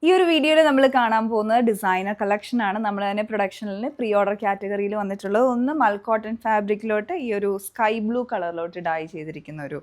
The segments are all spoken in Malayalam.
ഈ ഒരു വീഡിയോയിൽ നമ്മൾ കാണാൻ പോകുന്നത് ഡിസൈനർ കളക്ഷൻ ആണ്. നമ്മൾ തന്നെ പ്രൊഡക്ഷനിൽ പ്രീ ഓർഡർ കാറ്റഗറിയിൽ വന്നിട്ടുള്ളത്. ഒന്ന് മൽ കോട്ടൺ ഫാബ്രിക്കിലോട്ട് ഈ ഒരു സ്കൈ ബ്ലൂ കളറിലോട്ട് ഡൈ ചെയ്തിരിക്കുന്ന ഒരു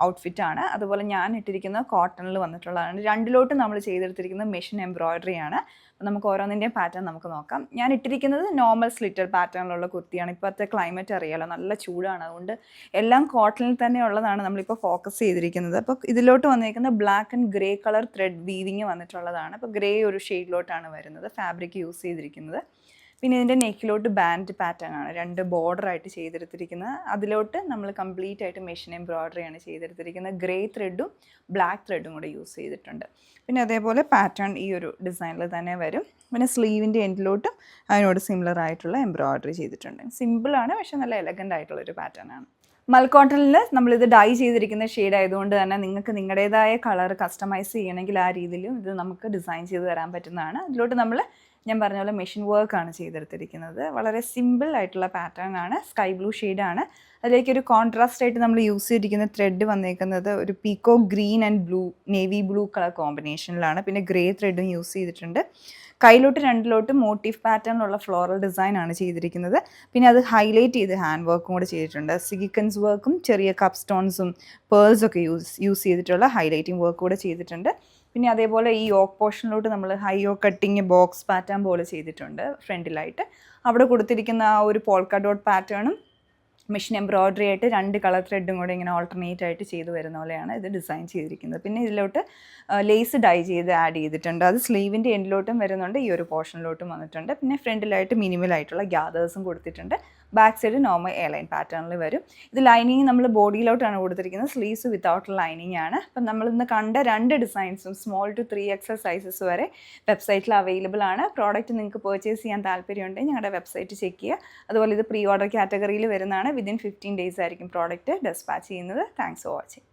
ഔട്ട്ഫിറ്റ് ആണ്. അതുപോലെ ഞാൻ ഇട്ടിരിക്കുന്ന കോട്ടണിൽ വന്നിട്ടുള്ളതാണ്. രണ്ടിലോട്ട് നമ്മൾ ചെയ്തെടുത്തിരിക്കുന്നത് മെഷീൻ എംബ്രോയിഡറി ആണ്. നമുക്ക് ഓരോന്നിൻ്റെയും പാറ്റേൺ നമുക്ക് നോക്കാം. ഞാൻ ഇട്ടിരിക്കുന്നത് നോർമൽ സ്ലിറ്റഡ് പാറ്റേണിലുള്ള കുർത്തിയാണ്. ഇപ്പോഴത്തെ ക്ലൈമറ്റ് അറിയാലോ, നല്ല ചൂടാണ്. അതുകൊണ്ട് എല്ലാം കോട്ടണിൽ തന്നെ ഉള്ളതാണ് നമ്മളിപ്പോൾ ഫോക്കസ് ചെയ്തിരിക്കുന്നത്. അപ്പോൾ ഇതിലോട്ട് വന്നിരിക്കുന്നത് black and grey colour thread weaving വന്നിട്ടുള്ളതാണ്. അപ്പോൾ ഗ്രേ ഒരു ഷെയ്ഡിലോട്ടാണ് വരുന്നത് ഫാബ്രിക് യൂസ് ചെയ്തിരിക്കുന്നത്. പിന്നെ ഇതിൻ്റെ നെക്കിലോട്ട് ബാൻഡ് പാറ്റേൺ ആണ്, രണ്ട് ബോർഡറായിട്ട് ചെയ്തെടുത്തിരിക്കുന്നത്. അതിലോട്ട് നമ്മൾ കംപ്ലീറ്റ് ആയിട്ട് മെഷീൻ എംബ്രോയിഡറിയാണ് ചെയ്തെടുത്തിരിക്കുന്നത്. ഗ്രേ ത്രെഡും ബ്ലാക്ക് ത്രെഡും കൂടെ യൂസ് ചെയ്തിട്ടുണ്ട്. പിന്നെ അതേപോലെ പാറ്റേൺ ഈ ഒരു ഡിസൈനിൽ തന്നെ വരും. പിന്നെ സ്ലീവിൻ്റെ എൻഡിലോട്ടും അതിനോട് സിമിലർ ആയിട്ടുള്ള എംബ്രോയിഡറി ചെയ്തിട്ടുണ്ട്. സിമ്പിളാണ്, പക്ഷേ നല്ല എലഗൻ്റ് ആയിട്ടുള്ളൊരു പാറ്റേൺ ആണ്. മൽക്കോട്ടണിൽ നമ്മളിത് ഡൈ ചെയ്തിരിക്കുന്ന ഷെയ്ഡ് ആയതുകൊണ്ട് തന്നെ നിങ്ങൾക്ക് നിങ്ങളുടേതായ കളർ കസ്റ്റമൈസ് ചെയ്യണമെങ്കിൽ ആ രീതിയിലും ഇത് നമുക്ക് ഡിസൈൻ ചെയ്ത് തരാൻ പറ്റുന്നതാണ്. അതിലോട്ട് നമ്മൾ ഞാൻ പറഞ്ഞ പോലെ മെഷീൻ വർക്കാണ് ചെയ്തെടുത്തിരിക്കുന്നത്. വളരെ സിമ്പിൾ ആയിട്ടുള്ള പാറ്റേൺ ആണ്. സ്കൈ ബ്ലൂ ഷെയ്ഡാണ്. അതിലേക്ക് ഒരു കോൺട്രാസ്റ്റ് ആയിട്ട് നമ്മൾ യൂസ് ചെയ്തിരിക്കുന്ന ത്രെഡ് വന്നേക്കുന്നത് ഒരു peacock green and blue, navy blue colour കോമ്പിനേഷനിലാണ്. പിന്നെ ഗ്രേ ത്രെഡും യൂസ് ചെയ്തിട്ടുണ്ട്. കയ്യിലോട്ട് രണ്ടിലോട്ട് മോട്ടീവ് പാറ്റേണിലുള്ള ഫ്ലോറൽ ഡിസൈനാണ് ചെയ്തിരിക്കുന്നത്. പിന്നെ അത് ഹൈലൈറ്റ് ചെയ്ത് ഹാൻഡ് വർക്കും കൂടെ ചെയ്തിട്ടുണ്ട്. സീക്വൻസ് വർക്കും ചെറിയ കപ്പ് സ്റ്റോൺസും പേൾസൊക്കെ യൂസ് ചെയ്തിട്ടുള്ള ഹൈലൈറ്റിംഗ് വർക്ക് കൂടെ ചെയ്തിട്ടുണ്ട്. പിന്നെ അതേപോലെ ഈ യോക്ക് പോർഷനിലോട്ട് നമ്മൾ high yoke cutting box pattern പോലെ ചെയ്തിട്ടുണ്ട് ഫ്രണ്ടിലായിട്ട്. അവിടെ കൊടുത്തിരിക്കുന്ന ആ ഒരു പോൾക്ക ഡോട്ട് പാറ്റേണും മെഷീൻ എംബ്രോയിഡറി ആയിട്ട് രണ്ട് കളർ ത്രെഡും കൂടെ ഇങ്ങനെ ഓൾട്ടർനേറ്റ് ആയിട്ട് ചെയ്ത് വരുന്ന പോലെയാണ് ഇത് ഡിസൈൻ ചെയ്തിരിക്കുന്നത്. പിന്നെ ഇതിലോട്ട് ലേസ് ഡൈ ചെയ്ത് ആഡ് ചെയ്തിട്ടുണ്ട്. അത് സ്ലീവിൻ്റെ എൻഡിലോട്ടും വരുന്നുണ്ട്, ഈ ഒരു പോർഷനിലോട്ടും വന്നിട്ടുണ്ട്. പിന്നെ ഫ്രണ്ടിലായിട്ട് മിനിമലായിട്ടുള്ള ഗ്യാദേഴ്സും കൊടുത്തിട്ടുണ്ട്. ബാക്ക് സൈഡ് നോർമൽ എയർലൈൻ പാറ്റേണിൽ വരും. ഇത് ലൈനിങ് നമ്മൾ ബോഡിയിലോട്ടാണ് കൊടുത്തിരിക്കുന്നത്. സ്ലീവ്സ് വിത്തൗട്ട് ലൈനിങ് ആണ്. അപ്പം നമ്മളിന്ന് കണ്ട രണ്ട് ഡിസൈൻസും സ്മോൾ ടു 3XL സൈസസ് വരെ വെബ്സൈറ്റിൽ അവൈലബിൾ ആണ്. പ്രോഡക്റ്റ് നിങ്ങൾക്ക് പർച്ചേസ് ചെയ്യാൻ താല്പര്യമുണ്ടെങ്കിൽ ഞങ്ങളുടെ വെബ്സൈറ്റ് ചെക്ക് ചെയ്യുക. അതുപോലെ ഇത് പ്രീ ഓർഡർ കാറ്റഗറിയിൽ വരുന്നതാണ്. വിതിൻ 15 days ആയിരിക്കും പ്രോഡക്റ്റ് ഡെസ്പാച്ച് ചെയ്യുന്നത്. Thanks for watching.